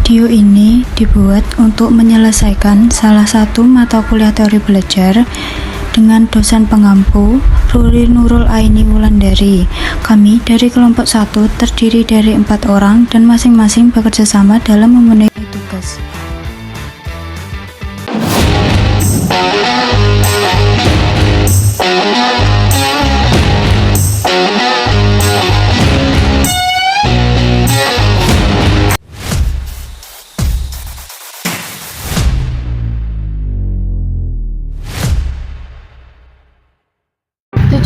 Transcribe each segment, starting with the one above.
Video ini dibuat untuk menyelesaikan salah satu mata kuliah teori belajar dengan dosen pengampu Ruri Nurul Aini Wulandari. Kami dari kelompok 1 terdiri dari 4 orang dan masing-masing bekerja sama dalam memenuhi tugas.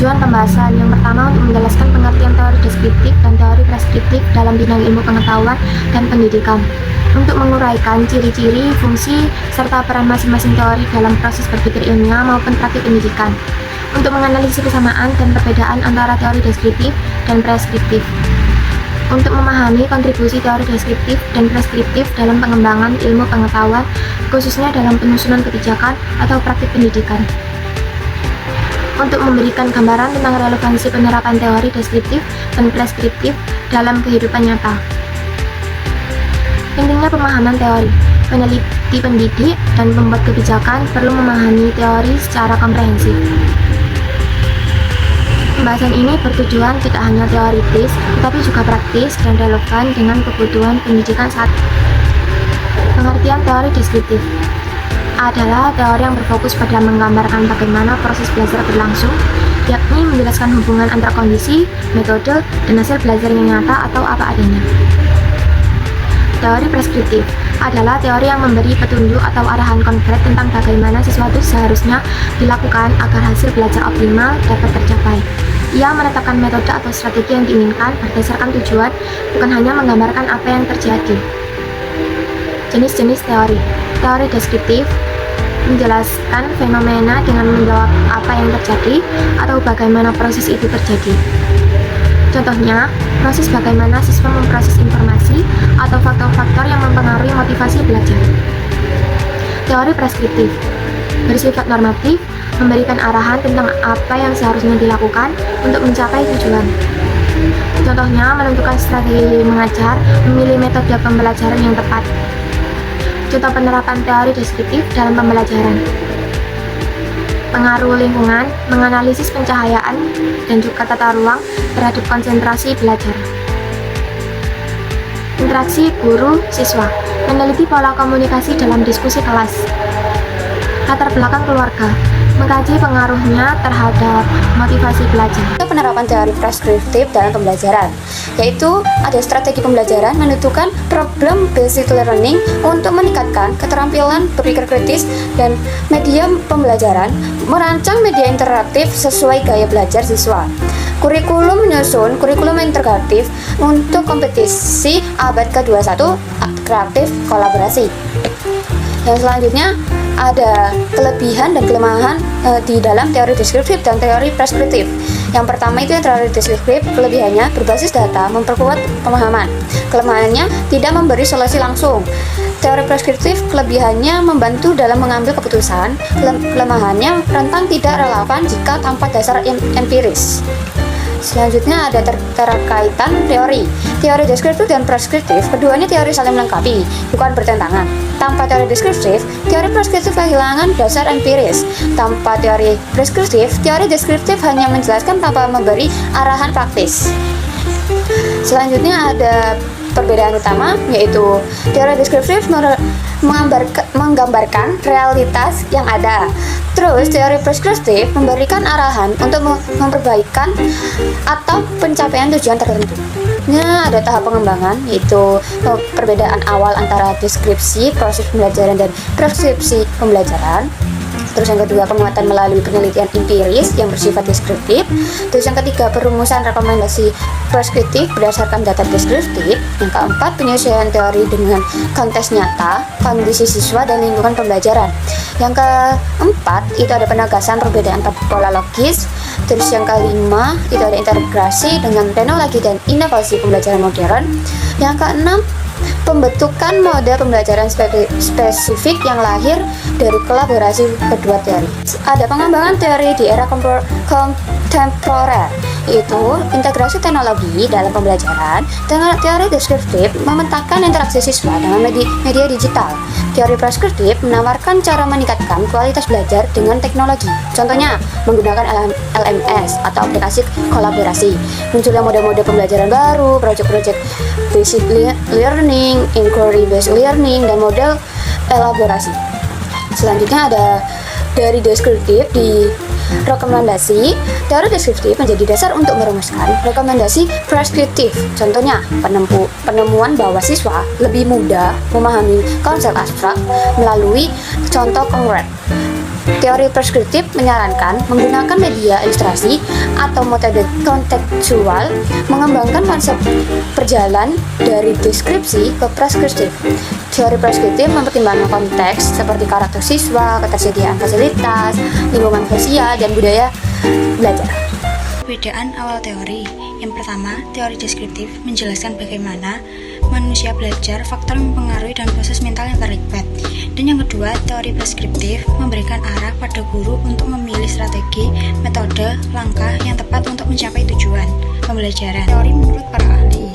Tujuan pembahasan yang pertama untuk menjelaskan pengertian teori deskriptif dan teori preskriptif dalam bidang ilmu pengetahuan dan pendidikan, untuk menguraikan ciri-ciri, fungsi, serta peran masing-masing teori dalam proses berpikir ilmiah maupun praktik pendidikan, untuk menganalisis kesamaan dan perbedaan antara teori deskriptif dan preskriptif, untuk memahami kontribusi teori deskriptif dan preskriptif dalam pengembangan ilmu pengetahuan, khususnya dalam penyusunan kebijakan atau praktik pendidikan, untuk memberikan gambaran tentang relevansi penerapan teori deskriptif dan preskriptif dalam kehidupan nyata. Pentingnya pemahaman teori. Peneliti, pendidik, dan pembuat kebijakan perlu memahami teori secara komprehensif. Pembahasan ini bertujuan tidak hanya teoritis, tetapi juga praktis dan relevan dengan kebutuhan pendidikan saat ini. Pengertian teori deskriptif adalah teori yang berfokus pada menggambarkan bagaimana proses belajar berlangsung, yakni menjelaskan hubungan antara kondisi, metode, dan hasil belajar yang nyata atau apa adanya. Teori preskriptif adalah teori yang memberi petunjuk atau arahan konkret tentang bagaimana sesuatu seharusnya dilakukan agar hasil belajar optimal dapat tercapai. Ia menetapkan metode atau strategi yang diinginkan berdasarkan tujuan, bukan hanya menggambarkan apa yang terjadi. Jenis-jenis teori. Teori deskriptif menjelaskan fenomena dengan menjawab apa yang terjadi atau bagaimana proses itu terjadi. Contohnya, proses bagaimana siswa memproses informasi atau faktor-faktor yang mempengaruhi motivasi belajar. Teori preskriptif bersifat normatif, memberikan arahan tentang apa yang seharusnya dilakukan untuk mencapai tujuan. Contohnya, menentukan strategi mengajar, memilih metode pembelajaran yang tepat. Contoh penerapan teori deskriptif dalam pembelajaran. Pengaruh lingkungan, menganalisis pencahayaan dan juga tata ruang terhadap konsentrasi belajar. Interaksi guru-siswa, meneliti pola komunikasi dalam diskusi kelas. Latar belakang keluarga, mengkaji pengaruhnya terhadap motivasi belajar. Penerapan teori preskriptif dalam pembelajaran, yaitu ada strategi pembelajaran, menentukan problem based learning untuk meningkatkan keterampilan berpikir kritis dan media pembelajaran, merancang media interaktif sesuai gaya belajar siswa. Kurikulum menyusun kurikulum integratif untuk kompetisi abad ke-21 kreatif kolaborasi. Yang selanjutnya ada kelebihan dan kelemahan di dalam teori deskriptif dan teori preskriptif. Yang pertama itu teori deskriptif, kelebihannya berbasis data, memperkuat pemahaman. Kelemahannya tidak memberi solusi langsung. Teori preskriptif, kelebihannya membantu dalam mengambil keputusan. Kelemahannya rentan tidak relevan jika tanpa dasar empiris. Selanjutnya ada terkaitan teori. Teori deskriptif dan preskriptif, keduanya teori saling melengkapi, bukan bertentangan. Tanpa teori deskriptif, teori preskriptif kehilangan dasar empiris. Tanpa teori preskriptif, teori deskriptif hanya menjelaskan tanpa memberi arahan praktis. Selanjutnya ada perbedaan utama, yaitu teori deskriptif menggambarkan realitas yang ada. Terus teori preskriptif memberikan arahan untuk memperbaikan atau pencapaian tujuan tertentu. Ada tahap pengembangan, yaitu perbedaan awal antara deskripsi proses pembelajaran dan preskripsi pembelajaran. Terus yang kedua, penguatan melalui penelitian empiris yang bersifat deskriptif. Terus yang ketiga, perumusan rekomendasi preskriptif berdasarkan data deskriptif. Yang keempat, penyesuaian teori dengan konteks nyata, kondisi siswa dan lingkungan pembelajaran. Yang keempat, itu ada penegasan perbedaan pola logis. Terus yang kelima, itu ada integrasi dengan teknologi dan inovasi pembelajaran modern. Yang keenam, pembentukan model pembelajaran spesifik yang lahir dari kolaborasi kedua teori. Ada pengembangan teori di era temporer, yaitu integrasi teknologi dalam pembelajaran dengan teori deskriptif memetakan interaksi siswa dengan media digital. Teori preskriptif menawarkan cara meningkatkan kualitas belajar dengan teknologi. Contohnya, menggunakan LMS atau aplikasi kolaborasi. Munculnya mode-mode pembelajaran baru, project-project basic learning, inquiry based learning, dan model elaborasi. Selanjutnya ada dari deskriptif di rekomendasi. Teori deskriptif menjadi dasar untuk merumuskan rekomendasi preskriptif. Contohnya, penemuan bahwa siswa lebih mudah memahami konsep abstrak melalui contoh konkret. Teori preskriptif menyarankan menggunakan media ilustrasi atau metode kontekstual, mengembangkan konsep perjalanan dari deskripsi ke preskriptif. Teori preskriptif mempertimbangkan konteks seperti karakter siswa, ketersediaan fasilitas, lingkungan sosial, dan budaya belajar. Perbedaan awal teori. Yang pertama, teori deskriptif menjelaskan bagaimana manusia belajar, faktor yang mempengaruhi, dan proses mental yang terlibat. Dan yang kedua, teori preskriptif memberikan arah pada guru untuk memilih strategi, metode, langkah yang tepat untuk mencapai tujuan pembelajaran. Teori menurut para ahli.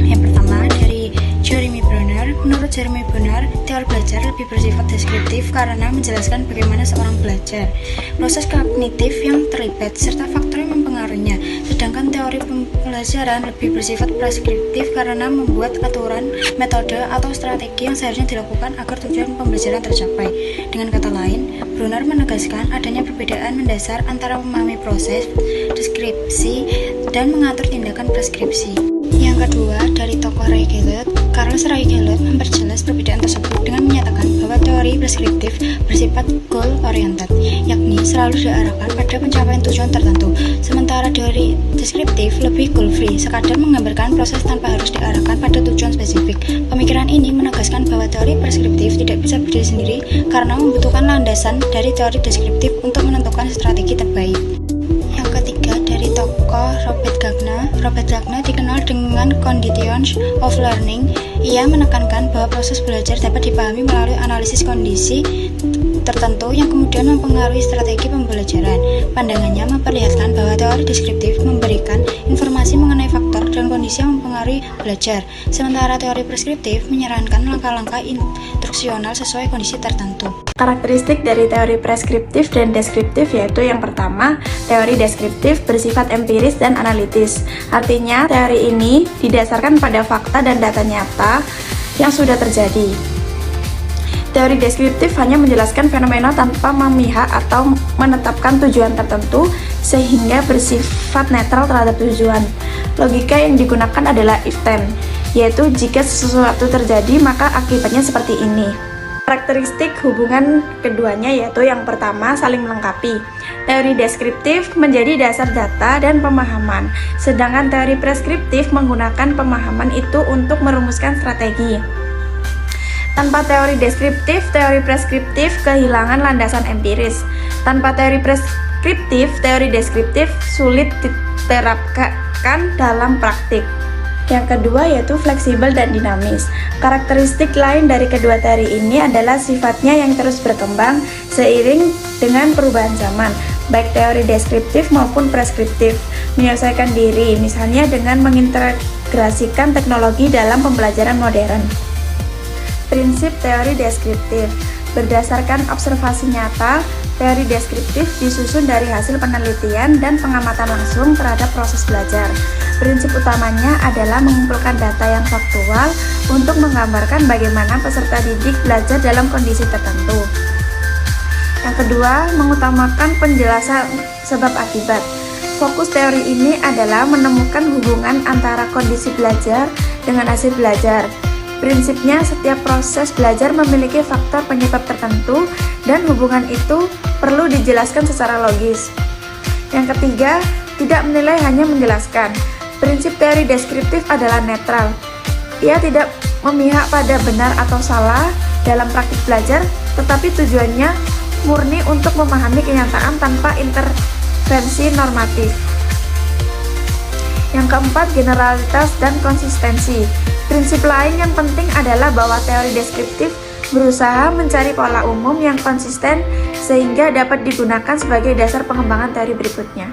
Yang pertama, dari Jeremy Brenner. Menurut Jeremy Brenner, teori belajar lebih bersifat deskriptif karena menjelaskan bagaimana seorang belajar, proses kognitif yang terlibat, serta faktor yang mempengaruhinya. Sedangkan teori pembelajaran lebih bersifat preskriptif karena membuat aturan, metode, atau strategi yang seharusnya dilakukan agar tujuan pembelajaran tercapai. Dengan kata lain, Brenner menegaskan adanya perbedaan mendasar antara memahami proses deskripsi dan mengatur tindakan preskripsi. Yang kedua, dari tokoh Ray Gellert, Carlos Ray Gellert memperjelas perbedaan tersebut dengan menyatakan bahwa teori preskriptif bersifat goal-oriented, yakni selalu diarahkan pada pencapaian tujuan tertentu, sementara teori deskriptif lebih goal-free, sekadar menggambarkan proses tanpa harus diarahkan pada tujuan spesifik. Pemikiran ini menegaskan bahwa teori preskriptif tidak bisa berdiri sendiri karena membutuhkan landasan dari teori deskriptif untuk menentukan strategi terbaik. Yang ketiga, dari tokoh Robert Gagner. Robert Gagner dikenal dengan conditions of learning. Ia menekankan bahwa proses belajar dapat dipahami melalui analisis kondisi tertentu yang kemudian mempengaruhi strategi pembelajaran. Pandangannya memperlihatkan bahwa teori deskriptif memberikan informasi mengenai faktor dan kondisi yang mempengaruhi belajar, sementara teori preskriptif menyarankan langkah-langkah instruksional sesuai kondisi tertentu. Karakteristik dari teori preskriptif dan deskriptif yaitu yang pertama, teori deskriptif bersifat empiris dan analitis. Artinya, teori ini didasarkan pada fakta dan data nyata yang sudah terjadi. Teori deskriptif hanya menjelaskan fenomena tanpa memihak atau menetapkan tujuan tertentu sehingga bersifat netral terhadap tujuan. Logika yang digunakan adalah if-then, yaitu jika sesuatu terjadi maka akibatnya seperti ini. Karakteristik hubungan keduanya yaitu yang pertama, saling melengkapi. Teori deskriptif menjadi dasar data dan pemahaman, sedangkan teori preskriptif menggunakan pemahaman itu untuk merumuskan strategi. Tanpa teori deskriptif, teori preskriptif kehilangan landasan empiris. Tanpa teori preskriptif, teori deskriptif sulit diterapkan dalam praktik. Yang kedua yaitu fleksibel dan dinamis. Karakteristik lain dari kedua teori ini adalah sifatnya yang terus berkembang seiring dengan perubahan zaman, baik teori deskriptif maupun preskriptif, menyelesaikan diri, misalnya dengan mengintegrasikan teknologi dalam pembelajaran modern. Prinsip teori deskriptif. Berdasarkan observasi nyata, teori deskriptif disusun dari hasil penelitian dan pengamatan langsung terhadap proses belajar. Prinsip utamanya adalah mengumpulkan data yang faktual untuk menggambarkan bagaimana peserta didik belajar dalam kondisi tertentu. Yang kedua, mengutamakan penjelasan sebab akibat. Fokus teori ini adalah menemukan hubungan antara kondisi belajar dengan hasil belajar. Prinsipnya, setiap proses belajar memiliki faktor penyebab tertentu dan hubungan itu perlu dijelaskan secara logis. Yang ketiga, tidak menilai, hanya menjelaskan. Prinsip teori deskriptif adalah netral. Ia tidak memihak pada benar atau salah dalam praktik belajar, tetapi tujuannya murni untuk memahami kenyataan tanpa intervensi normatif. Yang keempat, generalitas dan konsistensi. Prinsip lain yang penting adalah bahwa teori deskriptif berusaha mencari pola umum yang konsisten sehingga dapat digunakan sebagai dasar pengembangan teori berikutnya.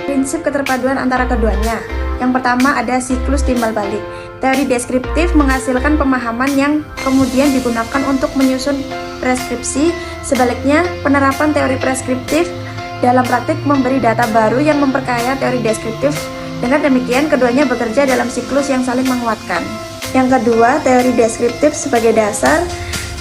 Prinsip keterpaduan antara keduanya. Yang pertama ada siklus timbal balik. Teori deskriptif menghasilkan pemahaman yang kemudian digunakan untuk menyusun preskripsi. Sebaliknya, penerapan teori preskriptif dalam praktik memberi data baru yang memperkaya teori deskriptif. Dengan demikian, keduanya bekerja dalam siklus yang saling menguatkan. Yang kedua, teori deskriptif sebagai dasar,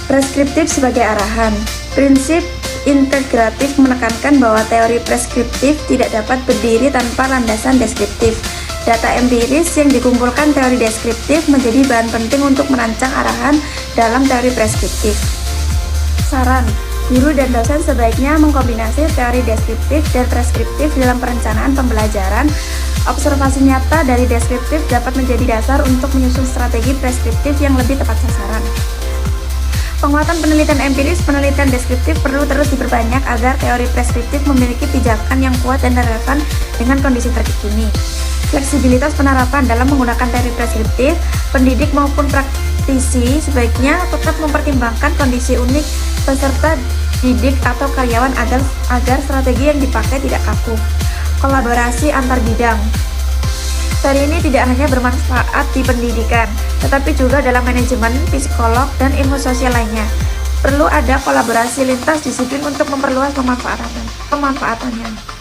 preskriptif sebagai arahan. Prinsip integratif menekankan bahwa teori preskriptif tidak dapat berdiri tanpa landasan deskriptif. Data empiris yang dikumpulkan teori deskriptif menjadi bahan penting untuk merancang arahan dalam teori preskriptif. Saran, guru dan dosen sebaiknya mengkombinasi teori deskriptif dan preskriptif dalam perencanaan pembelajaran. Observasi nyata dari deskriptif dapat menjadi dasar untuk menyusun strategi preskriptif yang lebih tepat sasaran. Penguatan penelitian empiris, penelitian deskriptif perlu terus diperbanyak agar teori preskriptif memiliki pijakan yang kuat dan relevan dengan kondisi terkini. Fleksibilitas penerapan dalam menggunakan teori preskriptif, pendidik maupun praktisi sebaiknya tetap mempertimbangkan kondisi unik peserta didik atau karyawan agar strategi yang dipakai tidak kaku. Kolaborasi antar bidang. Teori ini tidak hanya bermanfaat di pendidikan, tetapi juga dalam manajemen, psikolog, dan ilmu sosial lainnya. Perlu ada kolaborasi lintas disiplin untuk memperluas pemanfaatannya.